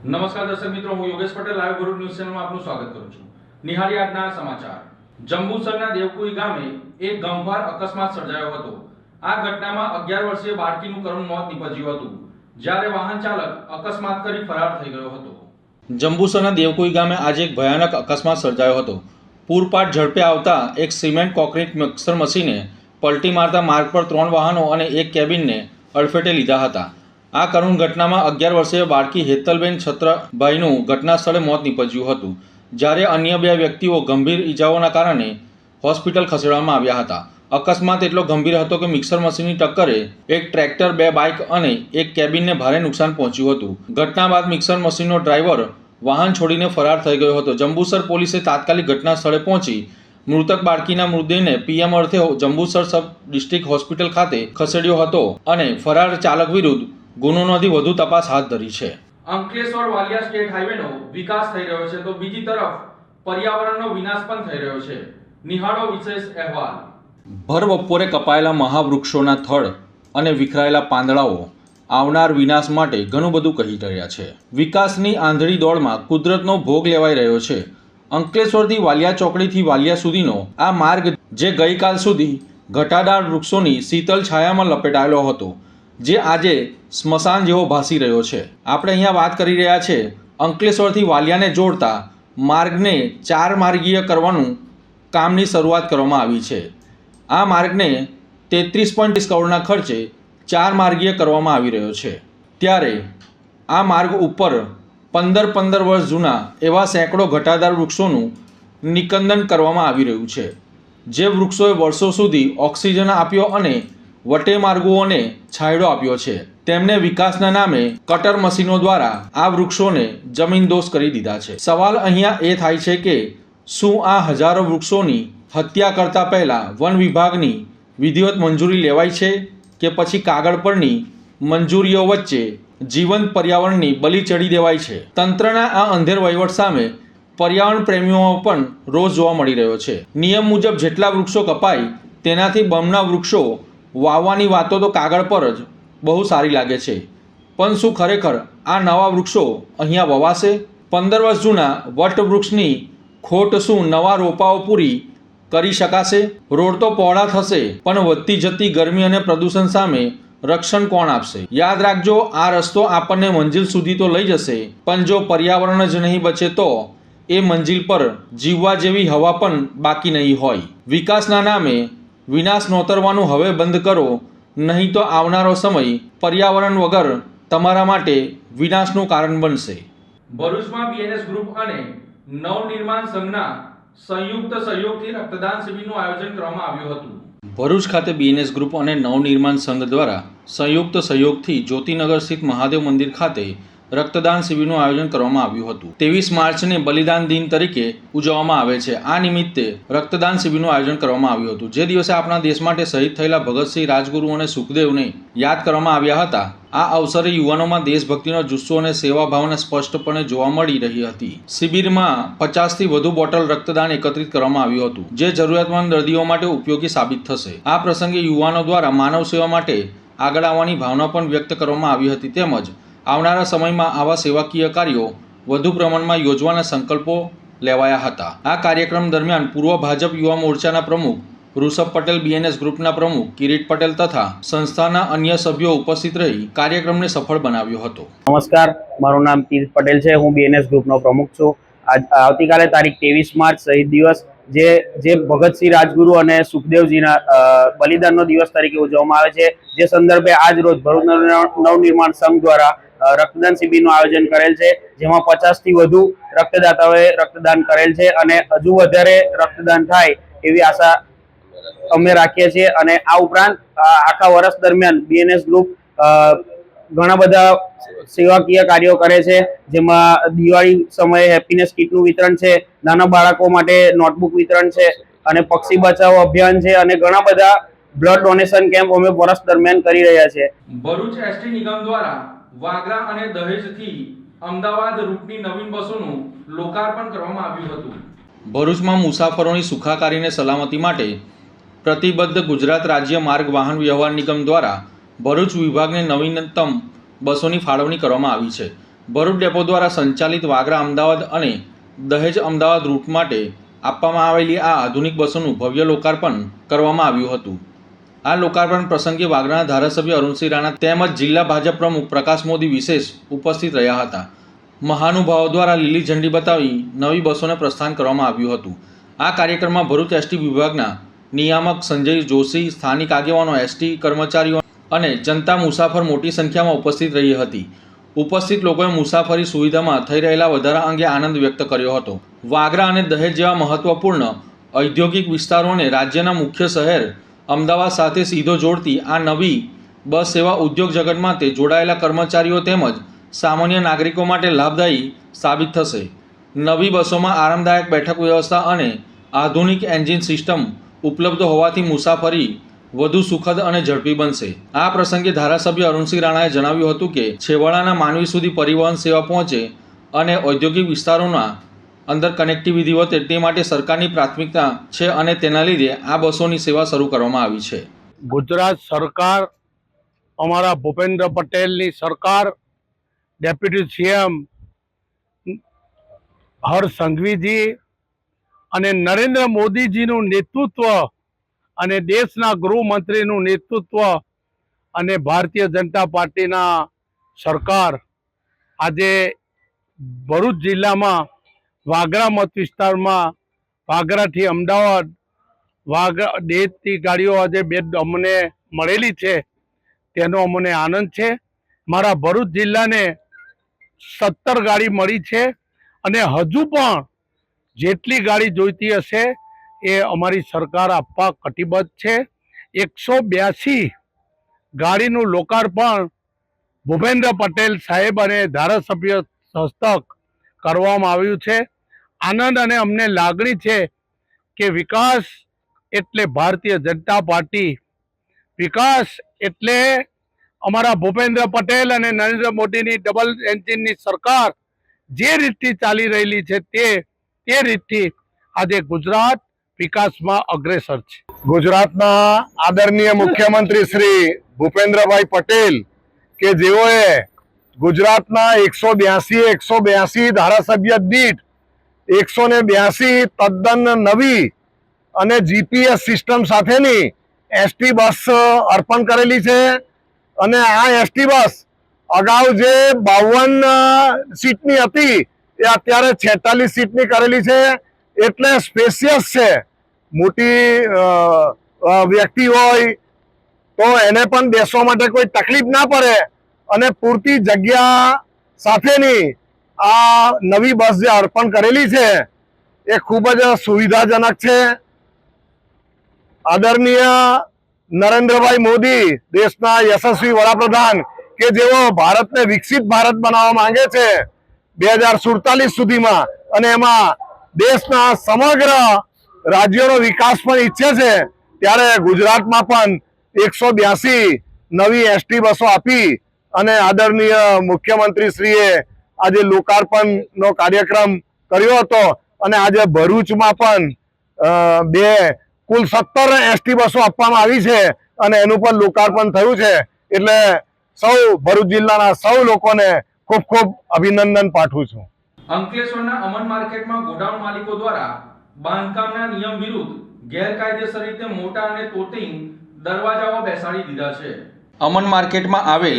નમસ્કાર દર્શક મિત્રો, હું યોગેશ પટેલ લાઈવ ભરૂચ ન્યૂઝ ચેનલમાં આપનું સ્વાગત કરું છું. નિહાળી આજના સમાચાર. જંબુસરના દેવકુઈ ગામે એક ગંભીર અકસ્માત સર્જાયો હતો. આ ઘટનામાં 11 વર્ષીય બાળકીનું કરુણ મોત નીપજ્યું હતું, જ્યારે વાહન ચાલક અકસ્માત કરી ફરાર થઈ ગયો હતો. જંબુસરના દેવકુઈ ગામે આજે એક ભયાનક અકસ્માત સર્જાયો હતો. પૂરપાટ ઝડપે આવતા એક સિમેન્ટ કોન્ક્રીટ મિક્સર મશીને પલટી મારતા માર્ગ પર 3 વાહનો અને એક કેબિનને અડફેટે લીધા હતા. આ કરુણ ઘટનામાં 11 વર્ષીય બાળકી હેતલબેન છત્રભાઈનું ઘટના સ્થળે મોત નીપજ્યું હતું, જ્યારે અન્ય 2 વ્યક્તિઓ ગંભીર ઈજાઓના કારણે હોસ્પિટલ ખસેડવામાં આવ્યા હતા. અકસ્માત એટલો ગંભીર હતો કે મિક્સર મશીનની ટક્કરે એક ટ્રેક્ટર, 2 બાઇક અને એક કેબિનને ભારે નુકસાન પહોંચ્યું હતું. ઘટના બાદ મિક્સર મશીનનો ડ્રાઈવર વાહન છોડીને ફરાર થઈ ગયો હતો. જંબુસર પોલીસે તાત્કાલિક ઘટના સ્થળે પહોંચી મૃતક બાળકીના મૃતદેહને પીએમ અર્થે જંબુસર સબ ડિસ્ટ્રિક્ટ હોસ્પિટલ ખાતે ખસેડ્યો હતો અને ફરાર ચાલક વિરુદ્ધ ગુનો નોંધી વધુ તપાસ હાથ ધરી છે. અંકલેશ્વર વાલિયા સ્ટેટ હાઈવેનો વિકાસ થઈ રહ્યો છે, તો બીજી તરફ પર્યાવરણનો વિનાશ પણ થઈ રહ્યો છે. નિહાળો વિશેષ અહેવાલ. ભર બપોરે કપાયેલા મહાવૃક્ષોના થડ અને વિખરાયેલા પાંદડાઓ આવનાર વિનાશ માટે ઘણું બધું કહી રહ્યા છે. વિકાસની આંધળી દોડમાં કુદરતનો ભોગ લેવાઈ રહ્યો છે. અંકલેશ્વરથી વાલિયા ચોકડીથી વાલિયા સુધીનો આ માર્ગ જે ગઈકાલ સુધી ઘટાદાર વૃક્ષોની શીતલ છાયામાં લપેટાયેલો હતો, જે આજે સ્મશાન જેવો ભાસી રહ્યો છે. આપણે અહીંયા વાત કરી રહ્યા છે અંકલેશ્વરથી વાલિયાને જોડતા માર્ગને 4 માર્ગીય કરવાનું કામની શરૂઆત કરવામાં આવી છે. આ માર્ગને 33.30 કરોડના ખર્ચે 4 માર્ગીય કરવામાં આવી રહ્યો છે. ત્યારે આ માર્ગ ઉપર 15 વર્ષ જૂના એવા સેંકડો ઘટાદાર વૃક્ષોનું નિકંદન કરવામાં આવી રહ્યું છે, જે વૃક્ષોએ વર્ષો સુધી ઓક્સિજન આપ્યો અને વટે માર્ગોને છાંયડો આપ્યો છે. તેમને વિકાસના નામે કટર મશીનો દ્વારા આ વૃક્ષોને જમીનદોસ્ત કરી દીધા છે. સવાલ અહીંયા એ થાય છે કે શું આ હજારો વૃક્ષોની હત્યા કરતા પહેલાં વન વિભાગની વિધિવત મંજૂરી લેવાય છે કે પછી કાગળ પરની મંજૂરીઓ વચ્ચે જીવંત પર્યાવરણની બલી ચડી દેવાય છે? તંત્રના આ અંધેર વહીવટ સામે પર્યાવરણ પ્રેમીઓમાં પણ રોષ જોવા મળી રહ્યો છે. નિયમ મુજબ જેટલા વૃક્ષો કપાય તેનાથી બમણા વૃક્ષો વાવવાની વાતો તો કાગળ પર જ બહુ સારી લાગે છે, પણ શું ખરેખર આ નવા વૃક્ષો અહીંયા વવાશે? 15 વર્ષ જૂના વટવૃક્ષની ખોટ શું નવા રોપાઓ પૂરી કરી શકાશે? રોડ તો પહોળા થશે, પણ વધતી જતી ગરમી અને પ્રદૂષણ સામે રક્ષણ કોણ આપશે? યાદ રાખજો, આ રસ્તો આપણને મંજિલ સુધી તો લઈ જશે, પણ જો પર્યાવરણ જ નહીં બચે તો એ મંજિલ પર જીવવા જેવી હવા પણ બાકી નહીં હોય. વિકાસના નામે વિનાશ નોતરવાનું હવે બંધ કરો, નહીં તો આવનારો સમય પર્યાવરણ વગર તમારા માટે વિનાશનું કારણ બનશે. ભરૂચમાં બીએનએસ ગ્રુપ અને નવનિર્માણ સંઘના સંયુક્ત સહયોગથી રક્તદાન શિબિરનું આયોજન કરવામાં આવ્યું હતું. ભરૂચ ખાતે બીએનએસ ગ્રુપ અને નવનિર્માણ સંઘ દ્વારા સંયુક્ત સહયોગથી જ્યોતિનગર સ્થિત મહાદેવ મંદિર ખાતે રક્તદાન શિબિરનું આયોજન કરવામાં આવ્યું હતું. 23 માર્ચને બલિદાન દિન તરીકે ઉજવવામાં આવે છે. આ નિમિત્તે રક્તદાન શિબિરનું આયોજન કરવામાં આવ્યું હતું, જે દિવસે આપણા દેશ માટે શહીદ થયેલા ભગતસિંહ, રાજગુરુ અને સુખદેવને યાદ કરવામાં આવ્યા હતા. આ અવસરે યુવાનોમાં દેશભક્તિનો જુસ્સો અને સેવા ભાવના સ્પષ્ટપણે જોવા મળી રહી હતી. શિબિરમાં 50થી વધુ બોટલ રક્તદાન એકત્રિત કરવામાં આવ્યું હતું, જે જરૂરિયાતમંદ દર્દીઓ માટે ઉપયોગી સાબિત થશે. આ પ્રસંગે યુવાનો દ્વારા માનવ સેવા માટે આગળ આવવાની ભાવના પણ વ્યક્ત કરવામાં આવી હતી, તેમજ આવનારા સમયમાં આવા સેવાકીય કાર્યો વધુ પ્રમાણમાં યોજવાના સંકલ્પો લેવાયા હતા. આ કાર્યક્રમ દરમિયાન પૂર્વ ભાજપ યુવા મોરચાના પ્રમુખ ઋષભ પટેલ, બીએનએસ ગ્રુપના પ્રમુખ કિરીટ પટેલ તથા સંસ્થાના અન્ય સભ્યો ઉપસ્થિત રહી કાર્યક્રમને સફળ બનાવ્યો હતો. નમસ્કાર, મારું નામ કિરીટ પટેલ છે. હું બીએનએસ ગ્રુપનો પ્રમુખ છું. આવતીકાલે તારીખ 23 માર્ચ શહીદ દિવસ, જે ભગતસિંહ, રાજગુરુ અને સુખદેવજીના બલિદાનનો દિવસ તરીકે ઉજવવામાં આવે છે, જે સંદર્ભે આજ રોજ ભરૂચ નવનિર્માણ સંઘ દ્વારા રક્તદાન શિબિરનું આયોજન કરેલ છે, જેમાં 50થી વધુ રક્તદાતાઓએ રક્તદાન કરેલ છે અને હજુ વધારે રક્તદાન થાય એવી આશા અમે રાખીએ છીએ. અને આ ઉપરાંત આખા વર્ષ દરમિયાન બીએનએસ ગ્રુપ ઘણા બધા સેવાકીય કાર્યો કરે છે, જેમાં દિવાળી સમયે હેપીનેસ કીટનું વિતરણ છે, નાના બાળકો માટે નોટબુક વિતરણ છે અને પક્ષી બચાવો અભિયાન છે, અને ઘણા બધા બ્લડ ડોનેશન કેમ્પ અમે વર્ષ દરમિયાન કરી રહ્યા છે. ભરૂચ એસટી નિગમ દ્વારા વાગરા અને દહેજથી અમદાવાદ રૂટની નવીન બસોનું લોકાર્પણ કરવામાં આવ્યું હતું. ભરૂચમાં મુસાફરોની સુખાકારીને સલામતી માટે પ્રતિબદ્ધ ગુજરાત રાજ્ય માર્ગ વાહન વ્યવહાર નિગમ દ્વારા ભરૂચ વિભાગને નવીનતમ બસોની ફાળવણી કરવામાં આવી છે. ભરૂચ ડેપો દ્વારા સંચાલિત વાગરા અમદાવાદ અને દહેજ અમદાવાદ રૂટ માટે આપવામાં આવેલી આ આધુનિક બસોનું ભવ્ય લોકાર્પણ કરવામાં આવ્યું હતું. આ લોકાર્પણ પ્રસંગે વાગરાના ધારાસભ્ય અરુણસિંહ રાણા તેમજ જિલ્લા ભાજપ પ્રમુખ પ્રકાશ મોદી વિશેષ ઉપસ્થિત રહ્યા હતા. મહાનુભાવો દ્વારા લીલી ઝંડી બતાવી નવી બસોને પ્રસ્થાન કરવામાં આવ્યું હતું. આ કાર્યક્રમમાં ભરૂચ એસટી વિભાગના નિયામક સંજય જોશી, સ્થાનિક આગેવાનો, એસટી કર્મચારીઓ અને જનતા મુસાફર મોટી સંખ્યામાં ઉપસ્થિત રહી હતી. ઉપસ્થિત લોકોએ મુસાફરી સુવિધામાં થઈ રહેલા વધારા અંગે આનંદ વ્યક્ત કર્યો હતો. વાગરા અને દહેજ જેવા મહત્વપૂર્ણ ઔદ્યોગિક વિસ્તારોને રાજ્યના મુખ્ય શહેર અમદાવાદ સાથે સીધો જોડતી આ નવી બસ સેવા ઉદ્યોગ જગત માટે જોડાયેલા કર્મચારીઓ તેમજ સામાન્ય નાગરિકો માટે લાભદાયી સાબિત થશે. નવી બસોમાં આરામદાયક બેઠક વ્યવસ્થા અને આધુનિક એન્જિન સિસ્ટમ ઉપલબ્ધ હોવાથી મુસાફરી વધુ સુખદ અને ઝડપી બનશે. આ પ્રસંગે ધારાસભ્ય અરુણસિંહ રાણાએ જણાવ્યું હતું કે છેવાડાના માનવી સુધી પરિવહન સેવા પહોંચે અને ઔદ્યોગિક વિસ્તારોના અંદર કનેક્ટિવિટી વધે તે માટે સરકારની પ્રાથમિકતા છે અને તેના લીધે આ બસોની સેવા શરૂ કરવામાં આવી છે. ગુજરાત સરકાર, અમારા ભૂપેન્દ્ર પટેલની સરકાર, ડેપ્યુટી સીએમ હર્ષ સંઘવીજી અને નરેન્દ્ર મોદીજીનું નેતૃત્વ અને દેશના ગૃહમંત્રીનું નેતૃત્વ અને ભારતીય જનતા પાર્ટીના સરકાર આજે ભરૂચ જિલ્લામાં વાગરા મત વિસ્તારમાં વાગરાથી અમદાવાદ દહેજથી ગાડીઓ આજે બે અમને મળેલી છે તેનો અમને આનંદ છે. મારા ભરૂચ જિલ્લાને 17 ગાડી મળી છે અને હજુ પણ જેટલી ગાડી જોઈતી હશે એ અમારી સરકાર આપવા કટિબદ્ધ છે. 182 ગાડીનું લોકાર્પણ ભૂપેન્દ્ર પટેલ સાહેબ અને ધારાસભ્ય હસ્તક કરવામાં આવ્યું છે. આનંદ અને અમને લાગણી છે કે વિકાસ એટલે ભારતીય જનતા પાર્ટી, વિકાસ એટલે અમારા ભૂપેન્દ્ર પટેલ અને નરેન્દ્ર મોદીની ડબલ એન્જિનની સરકાર જે રીતથી ચાલી રહેલી છે તે રીતથી આજે ગુજરાત વિકાસમાં અગ્રેસર છે. ગુજરાતના આદરણીય મુખ્યમંત્રી શ્રી ભૂપેન્દ્રભાઈ પટેલ કે જેઓએ ગુજરાતના 182 ધારાસભ્ય દીઠ 182 તદ્દન નવી અને જીપીએસ સિસ્ટમ સાથેની એસટી બસ અર્પણ કરેલી છે. અને આ એસટી બસ અગાઉ જે 52 સીટની હતી એ અત્યારે 46 સીટની કરેલી છે. એટલે સ્પેશિયસ છે. મોટી વ્યક્તિ હોય તો એને પણ બેસવા માટે કોઈ તકલીફ ના પડે અને પૂરતી જગ્યા સાથેની આ નવી બસ જે અર્પણ કરેલી છે એ ખૂબ જ સુવિધાજનક છે. આદરણીય નરેન્દ્રભાઈ મોદી, દેશના યશસ્વી વડાપ્રધાન કે જેઓ ભારતને વિકસિત ભારત બનાવવા માંગે છે 2047 સુધીમાં, અને એમાં દેશના સમગ્ર રાજ્યોનો વિકાસ પણ ઈચ્છે છે, ત્યારે ગુજરાતમાં પણ 182 નવી એસટી બસો આપી અને આદરણીય મુખ્યમંત્રીશ્રીએ આજે લોકાર્પણનો કાર્યક્રમ કર્યો હતો. અને આજે ભરૂચમાં પણ કુલ 17 એસટી બસો આપવામાં આવી છે અને એનું પણ લોકાર્પણ થયું છે. એટલે સૌ ભરૂચ જિલ્લાના સૌ લોકોને ખૂબ ખૂબ અભિનંદન પાઠવું છું. અંકલેશ્વરના અમન માર્કેટમાં ગોડાઉન માલિકો દ્વારા બાંધકામના નિયમ વિરુદ્ધ ગેરકાયદેસર રીતે મોટા અને તોતિંગ દરવાજાઓ બેસાડી દીધા છે. અમન માર્કેટમાં આવેલ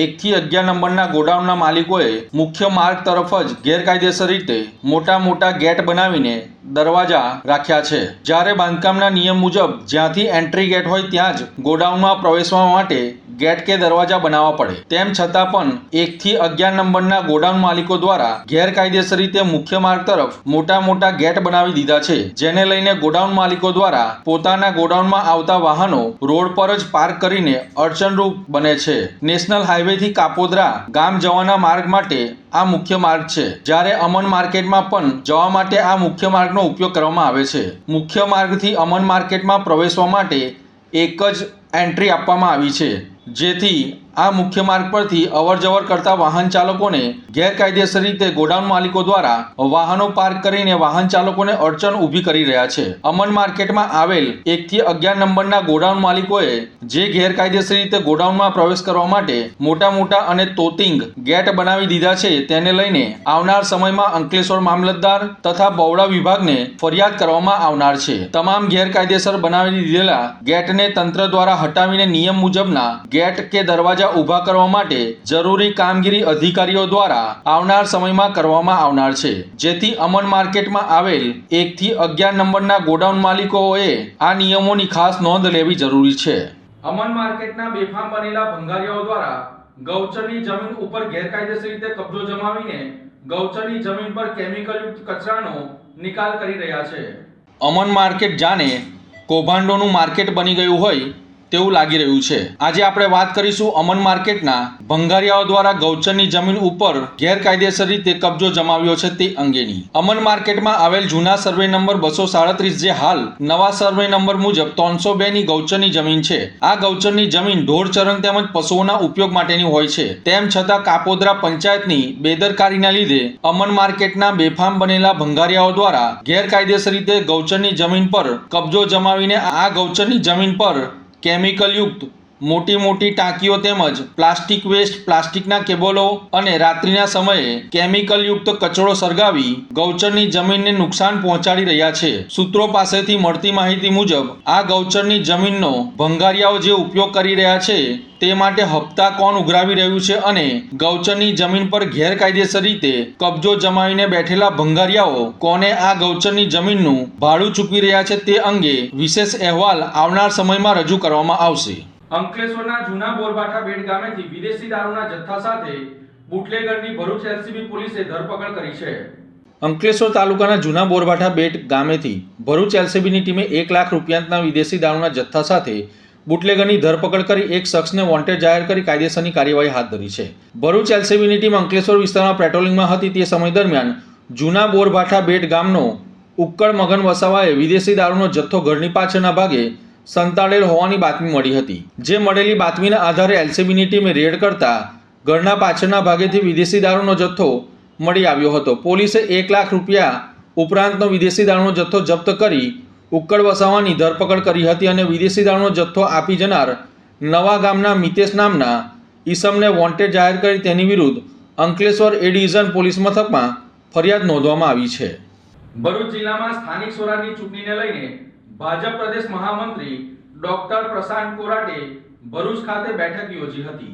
1 થી 11 નંબરના ગોડાઉનના માલિકોએ મુખ્ય માર્ગ તરફ જ ગેરકાયદેસર રીતે મોટા ગેટ બનાવીને દરવાજા રાખ્યા છે. જ્યારે બાંધકામના નિયમ મુજબ જ્યાંથી એન્ટ્રી ગેટ હોય ત્યાં જ ગોડાઉનમાં પ્રવેશવા માટે ગેટ કે દરવાજા બનાવવા પડે. તેમ છતાં પણ 1 થી 11 નંબરના ગોડાઉન માલિકો દ્વારા ગેરકાયદેસર રીતે મુખ્ય માર્ગ તરફ મોટા ગેટ બનાવી દીધા છે, જેને લઈને ગોડાઉન માલિકો દ્વારા પોતાના ગોડાઉનમાં આવતા વાહનો રોડ પર જ પાર્ક કરીને અડચણરૂપ બને છે. નેશનલ હાઈવેથી કાપોદ્રા ગામ જવાના માર્ગ માટે આ મુખ્ય માર્ગ છે, જ્યારે અમન માર્કેટમાં પણ જવા માટે આ મુખ્ય માર્ગનો ઉપયોગ કરવામાં આવે છે. મુખ્ય માર્ગથી અમન માર્કેટમાં પ્રવેશવા માટે એક જ એન્ટ્રી આપવામાં આવી છે. જેથી આ મુખ્ય માર્ગ પરથી અવરજવર કરતા વાહન ચાલકોને ગેરકાયદેસર રીતે ગોડાઉન માલિકો દ્વારા વાહનો પાર્ક કરીને વાહન ચાલકોને અડચણ ઊભી કરી રહ્યા છે. અમન માર્કેટમાં આવેલ 1 થી 11 નંબરના ગોડાઉન માલિકોએ જે ગેરકાયદેસર રીતે ગોડાઉનમાં પ્રવેશ કરવા માટે મોટા અને તોતિંગ ગેટ બનાવી દીધા છે, તેને લઈને આવનાર સમયમાં અંકલેશ્વર મામલતદાર તથા બવડા વિભાગને ફરિયાદ કરવામાં આવનાર છે. તમામ ગેરકાયદેસર બનાવી દીધેલા ગેટને તંત્ર દ્વારા હટાવીને નિયમ મુજબના ગેટ કે દરવાજા ઊભા કરવા માટે જરૂરી કામગીરી અધિકારીઓ દ્વારા આવનાર સમયમાં કરવામાં આવનાર છે, જેથી અમન માર્કેટમાં આવેલ 1 થી 11 નંબરના ગોડાઉન માલિકોએ આ નિયમોની ખાસ નોંધ લેવી જરૂરી છે. અમન માર્કેટના બેફામ બનેલા ભંગારીયાઓ દ્વારા ગૌચરની જમીન ઉપર ગેરકાયદેસર રીતે કબજો જમાવીને ગૌચરની જમીન પર કેમિકલયુક્ત કચરાનો નિકાલ કરી રહ્યા છે. અમન માર્કેટ જાણે કૌભાંડોનું માર્કેટ બની ગયું હોય તેવું લાગી રહ્યું છે. આજે આપણે વાત કરીશું અમન માર્કેટના ભંગારીયાઓ દ્વારા ગૌચરની જમીન ઉપર ગેરકાયદેસર રીતે કબજો જમાવ્યો છે તે અંગેની. અમન માર્કેટમાં આવેલ જૂના સર્વે નંબર 237 જે હાલ નવા સર્વે નંબર મુજબ 302 ની ગૌચરની જમીન છે. આ ગૌચરની જમીન ઢોરચરણ તેમજ પશુઓના ઉપયોગ માટેની હોય છે. તેમ છતાં કાપોદ્રા પંચાયતની બેદરકારીના લીધે અમન માર્કેટના બેફામ બનેલા ભંગારીયાઓ દ્વારા ગેરકાયદેસર રીતે ગૌચરની જમીન પર કબજો જમાવીને આ ગૌચરની જમીન પર કેમિકલયુક્ત મોટી ટાંકીઓ તેમજ પ્લાસ્ટિક વેસ્ટ, પ્લાસ્ટિકના કેબલો અને રાત્રિના સમયે કેમિકલયુક્ત કચરો સળગાવી ગૌચરની જમીનને નુકસાન પહોંચાડી રહ્યા છે. સૂત્રો પાસેથી મળતી માહિતી મુજબ આ ગૌચરની જમીનનો ભંગારીયાઓ જે ઉપયોગ કરી રહ્યા છે તે માટે હપ્તા કોણ ઉઘરાવી રહ્યું છે અને ગૌચરની જમીન પર ગેરકાયદેસર રીતે કબજો જમાવીને બેઠેલા ભંગારીયાઓ કોને આ ગૌચરની જમીનનું ભાડું ચૂકવી રહ્યા છે તે અંગે વિશેષ અહેવાલ આવનાર સમયમાં રજૂ કરવામાં આવશે. અંકલેશ્વરના જૂના બોરબાઠા બેટ ગામેથી વિદેશી દારૂના જથ્થા સાથે બુટલેગરની ભરૂચ એલસીબી પોલીસે ધરપકડ કરી છે. અંકલેશ્વર તાલુકાના જૂના બોરબાઠા બેટ ગામેથી ભરૂચ એલસીબીની ટીમે 1 લાખ રૂપિયાના વિદેશી દારૂના જથ્થા સાથે બુટલેગરની ધરપકડ કરી એક શખ્સને વોન્ટેડ જાહેર કરી કાયદેસરની કાર્યવાહી હાથ ધરી છે. ભરૂચ એલસીબીની ટીમ અંકલેશ્વર વિસ્તારમાં પેટ્રોલિંગમાં હતી તે સમય દરમિયાન જૂના બોરબાઠા બેટ ગામનો ઉક્કડ મગન વસાવાએ વિદેશી દારૂનો જથ્થો ઘરની પાછળના ભાગે સંતાડેલ હોવાની બાતમી મળી હતી. જે મળેલી બાતમીના આધારે એલસીબીની ટીમે રેડ કરતા ઘરના પાછળના ભાગેથી વિદેશી દારૂનો જથ્થો મળી આવ્યો હતો. પોલીસે 1 લાખ રૂપિયા ઉપરાંતનો વિદેશી દારૂનો જથ્થો જપ્ત કરી ઉક્કડ વસાવાની ધરપકડ કરી હતી અને વિદેશી દારૂનો જથ્થો આપી જનાર નવા ગામના મિતેશ નામના ઈસમને વોન્ટેડ જાહેર કરી તેની વિરુદ્ધ અંકલેશ્વર એ ડિવિઝન પોલીસ મથકમાં ફરિયાદ નોંધવામાં આવી છે. ભરૂચ જિલ્લામાં સ્થાનિક સ્વરાજની ચૂંટણીને લઈને ભાજપ પ્રદેશ મહામંત્રી ડોક્ટર પ્રશાંત કોરાટે ભરૂચ ખાતે બેઠક યોજી હતી.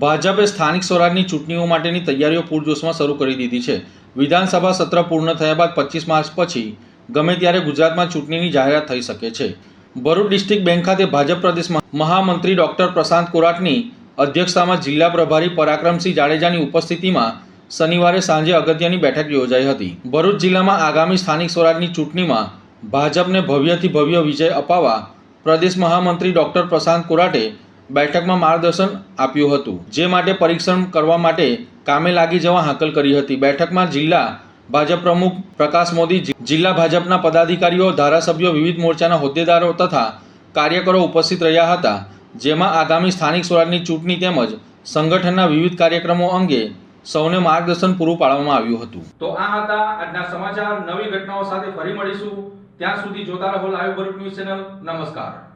ભાજપે સ્થાનિક સ્વરાજની ચૂંટણીઓ માટેની તૈયારીઓ પૂરજોશમાં શરૂ કરી દીધી છે. વિધાનસભા સત્ર પૂર્ણ થયા બાદ 25 માર્ચ પછી ગમે ત્યારે ગુજરાતમાં ચૂંટણીની જાહેરાત થઈ શકે છે. ભરૂચ ડિસ્ટ્રિક્ટ બેંક ખાતે ભાજપ પ્રદેશ મહામંત્રી ડોક્ટર પ્રશાંત કોરાટની અધ્યક્ષતામાં જિલ્લા પ્રભારી પરાક્રમસિંહ જાડેજાની ઉપસ્થિતિમાં શનિવારે સાંજે અગત્યની બેઠક યોજાઈ હતી. ભરૂચ જિલ્લામાં આગામી સ્થાનિક સ્વરાજની ચૂંટણીમાં ભાજપને ભવ્યથી ભવ્ય વિજય અપાવવા પ્રદેશ મહામંત્રી ડોક્ટર પ્રશાંત કોરાટે બેઠકમાં માર્ગદર્શન આપ્યું હતું, જે માટે પરીક્ષણ કરવા માટે કામે લાગી જવા હાકલ કરી હતી. બેઠકમાં જિલ્લા ભાજપ પ્રમુખ પ્રકાશ મોદી, જિલ્લા ભાજપના પદાધિકારીઓ, ધારાસભ્યો, વિવિધ મોરચાના હોદ્દેદારો તથા કાર્યકરો ઉપસ્થિત રહ્યા હતા, જેમાં આગામી સ્થાનિક સ્વરાજની ચૂંટણી તેમજ સંગઠનના વિવિધ કાર્યક્રમો અંગે સૌને માર્ગદર્શન પૂરું પાડવામાં આવ્યું હતું. તો આ હતા આજના સમાચાર. નવી ઘટનાઓ સાથે ફરી મળીશું. ત્યાં સુધી જોતા રહો લાઈવ ભરૂચ ન્યૂઝ ચેનલ. નમસ્કાર.